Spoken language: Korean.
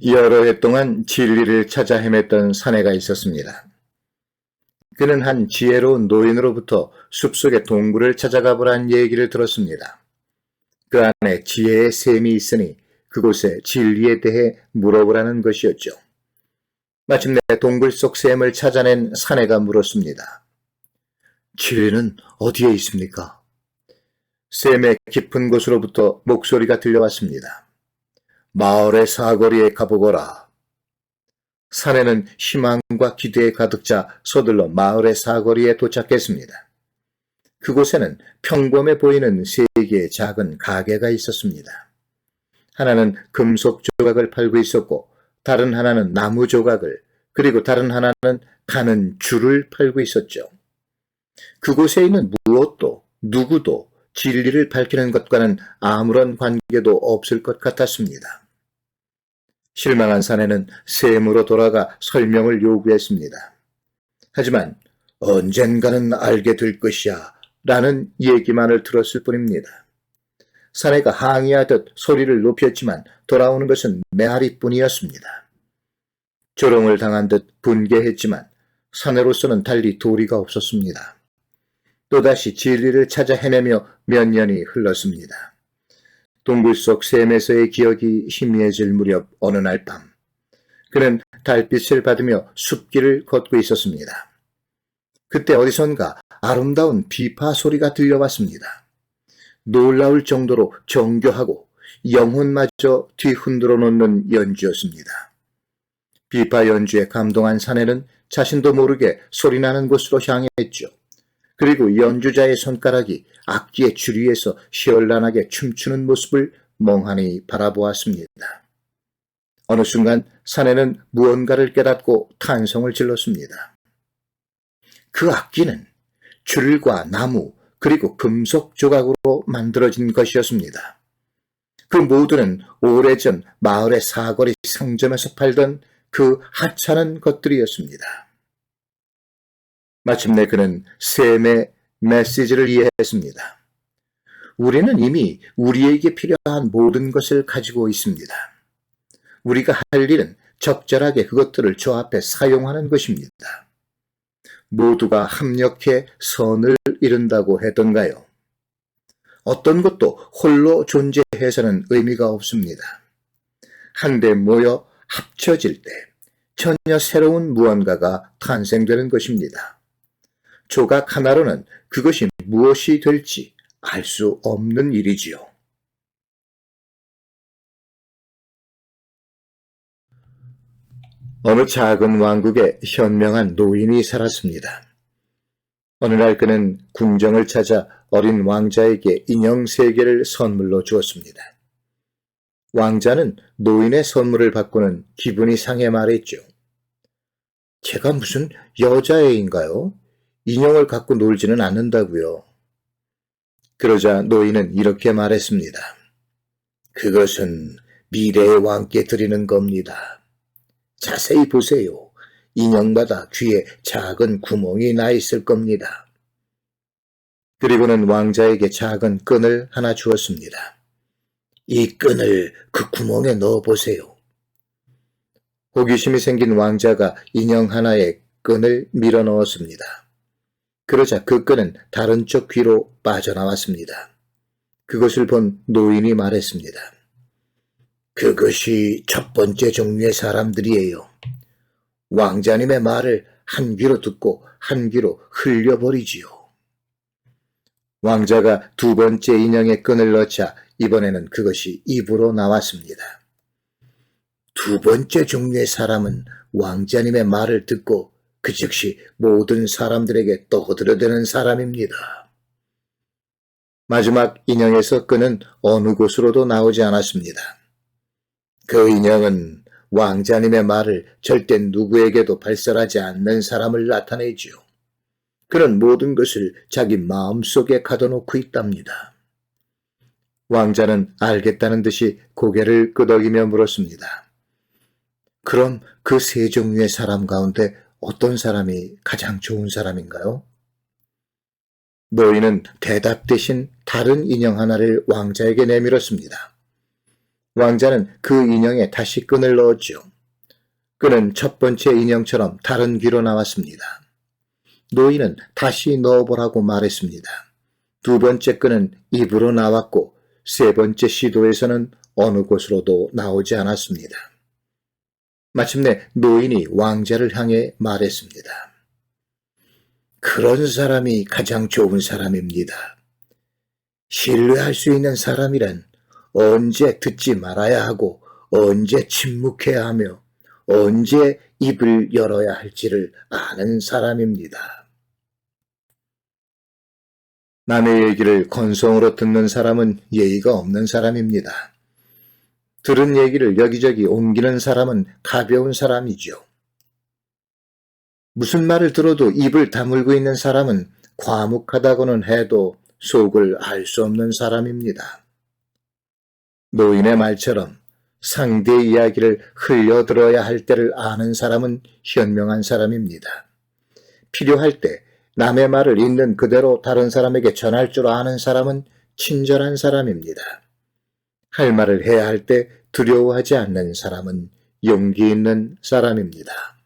여러 해 동안 진리를 찾아 헤맸던 사내가 있었습니다. 그는 한 지혜로운 노인으로부터 숲속의 동굴을 찾아가 보라는 얘기를 들었습니다. 그 안에 지혜의 샘이 있으니 그곳에 진리에 대해 물어보라는 것이었죠. 마침내 동굴 속 샘을 찾아낸 사내가 물었습니다. 진리는 어디에 있습니까? 샘의 깊은 곳으로부터 목소리가 들려왔습니다. 마을의 사거리에 가보거라. 사내는 희망과 기대에 가득 차 서둘러 마을의 사거리에 도착했습니다. 그곳에는 평범해 보이는 세 개의 작은 가게가 있었습니다. 하나는 금속 조각을 팔고 있었고, 다른 하나는 나무 조각을, 그리고 다른 하나는 가는 줄을 팔고 있었죠. 그곳에 있는 무엇도 누구도 진리를 밝히는 것과는 아무런 관계도 없을 것 같았습니다. 실망한 사내는 샘으로 돌아가 설명을 요구했습니다. 하지만 언젠가는 알게 될 것이야 라는 얘기만을 들었을 뿐입니다. 사내가 항의하듯 소리를 높였지만 돌아오는 것은 메아리뿐이었습니다. 조롱을 당한 듯 분개했지만 사내로서는 달리 도리가 없었습니다. 또다시 진리를 찾아 헤매며 몇 년이 흘렀습니다. 동굴 속 샘에서의 기억이 희미해질 무렵 어느 날 밤, 그는 달빛을 받으며 숲길을 걷고 있었습니다. 그때 어디선가 아름다운 비파 소리가 들려왔습니다. 놀라울 정도로 정교하고 영혼마저 뒤흔들어 놓는 연주였습니다. 비파 연주에 감동한 사내는 자신도 모르게 소리나는 곳으로 향했죠. 그리고 연주자의 손가락이 악기의 줄 위에서 시원란하게 춤추는 모습을 멍하니 바라보았습니다. 어느 순간 사내는 무언가를 깨닫고 탄성을 질렀습니다. 그 악기는 줄과 나무 그리고 금속 조각으로 만들어진 것이었습니다. 그 모두는 오래전 마을의 사거리 상점에서 팔던 그 하찮은 것들이었습니다. 마침내 그는 샘의 메시지를 이해했습니다. 우리는 이미 우리에게 필요한 모든 것을 가지고 있습니다. 우리가 할 일은 적절하게 그것들을 조합해 사용하는 것입니다. 모두가 합력해 선을 이룬다고 했던가요? 어떤 것도 홀로 존재해서는 의미가 없습니다. 한데 모여 합쳐질 때 전혀 새로운 무언가가 탄생되는 것입니다. 조각 하나로는 그것이 무엇이 될지 알 수 없는 일이지요. 어느 작은 왕국에 현명한 노인이 살았습니다. 어느 날 그는 궁정을 찾아 어린 왕자에게 인형 3개를 선물로 주었습니다. 왕자는 노인의 선물을 받고는 기분이 상해 말했죠. 제가 무슨 여자애인가요? 인형을 갖고 놀지는 않는다고요. 그러자 노인은 이렇게 말했습니다. 그것은 미래의 왕께 드리는 겁니다. 자세히 보세요. 인형마다 귀에 작은 구멍이 나 있을 겁니다. 그리고는 왕자에게 작은 끈을 하나 주었습니다. 이 끈을 그 구멍에 넣어보세요. 호기심이 생긴 왕자가 인형 하나에 끈을 밀어 넣었습니다. 그러자 그 끈은 다른 쪽 귀로 빠져나왔습니다. 그것을 본 노인이 말했습니다. 그것이 첫 번째 종류의 사람들이에요. 왕자님의 말을 한 귀로 듣고 한 귀로 흘려버리지요. 왕자가 두 번째 인형에 끈을 넣자 이번에는 그것이 입으로 나왔습니다. 두 번째 종류의 사람은 왕자님의 말을 듣고 그 즉시 모든 사람들에게 떠들어대는 사람입니다. 마지막 인형에서 끈은 어느 곳으로도 나오지 않았습니다. 그 인형은 왕자님의 말을 절대 누구에게도 발설하지 않는 사람을 나타내지요. 그는 모든 것을 자기 마음속에 가둬놓고 있답니다. 왕자는 알겠다는 듯이 고개를 끄덕이며 물었습니다. 그럼 그 3종류의 사람 가운데 어떤 사람이 가장 좋은 사람인가요? 노인은 대답 대신 다른 인형 하나를 왕자에게 내밀었습니다. 왕자는 그 인형에 다시 끈을 넣었죠. 끈은 첫 번째 인형처럼 다른 귀로 나왔습니다. 노인은 다시 넣어보라고 말했습니다. 두 번째 끈은 입으로 나왔고 세 번째 시도에서는 어느 곳으로도 나오지 않았습니다. 마침내 노인이 왕자를 향해 말했습니다. 그런 사람이 가장 좋은 사람입니다. 신뢰할 수 있는 사람이란 언제 듣지 말아야 하고 언제 침묵해야 하며 언제 입을 열어야 할지를 아는 사람입니다. 남의 얘기를 건성으로 듣는 사람은 예의가 없는 사람입니다. 들은 얘기를 여기저기 옮기는 사람은 가벼운 사람이죠. 무슨 말을 들어도 입을 다물고 있는 사람은 과묵하다고는 해도 속을 알 수 없는 사람입니다. 노인의 말처럼 상대의 이야기를 흘려들어야 할 때를 아는 사람은 현명한 사람입니다. 필요할 때 남의 말을 있는 그대로 다른 사람에게 전할 줄 아는 사람은 친절한 사람입니다. 할 말을 해야 할 때 두려워하지 않는 사람은 용기 있는 사람입니다.